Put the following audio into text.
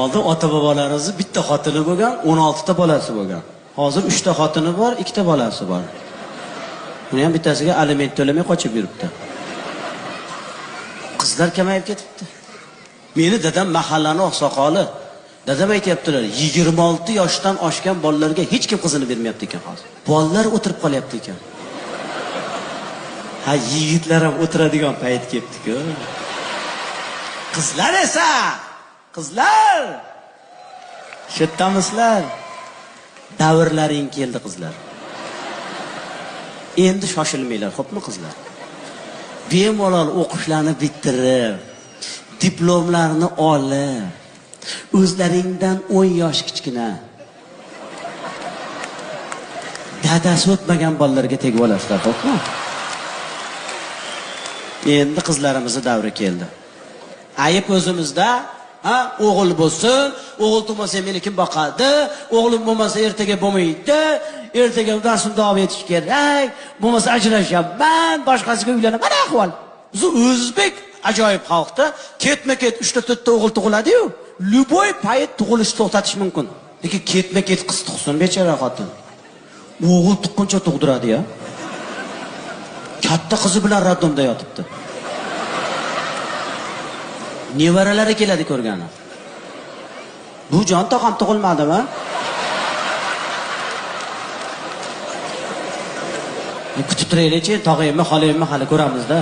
Oldin ota-bobolarimiz bitta xotini bo'lgan, 16 ta bolasi bo'lgan. Hozir 3 ta xotini bor, 2 ta bolasi bor. Buni ham bittasiga aliment to'lamay qochib yuribdi. Qizlar kamayib ketibdi. Meni dadam mahallani oqsoqoli. Dadam aytayaptilar, 26 yoshdan oshgan bolalarga hech kim qizini bermayapti ekan hozir. Bolalar o'tirib qolyapti ekan. Ha, yigitlar ham o'tiradigan payt kelibdi-ku. Qizlar esa, qizlar. Shetdamisizlar? Davrlaring keldi qizlar. Endi shoshilmanglar, xo'pmi qizlar? Bemalol o'qishlarni bitirib, diplomlarni olib, o'zlaringdan 10 yosh kichkina dadasi o'tmagan bolalarga tegib olasizlar, xo'pmi? Endi qizlarimizni davri keldi. Ayib o'zimizda, o'g'il bo'lsin, o'g'il tug'masa meni kim boqadi, o'g'lim bo'lmasa ertaga bo'lmaydi, ertaga undan so'ng davom etish kerak, bo'lmasa ajrashaman, boshqasiga uylanaman. Mana ahvol. Biz o'zbek ajoyib xalqda ketma-ket 3 ta 4 ta o'g'il tug'iladi-yu, любой payt tug'ilishni to'xtatish mumkin. Lekin ketma-ket qiz tug'sin bechora xotin. O'g'il tuqquncha tug'diradi-ya. Katta qizi bilan raddomda yotibdi. Nevaralari keladi ko'rgani. Bu jon tog'am tug'ilmadimi? Kutib turaylik-chi, tog'aymi, xolaymi hali ko'ramiz-da.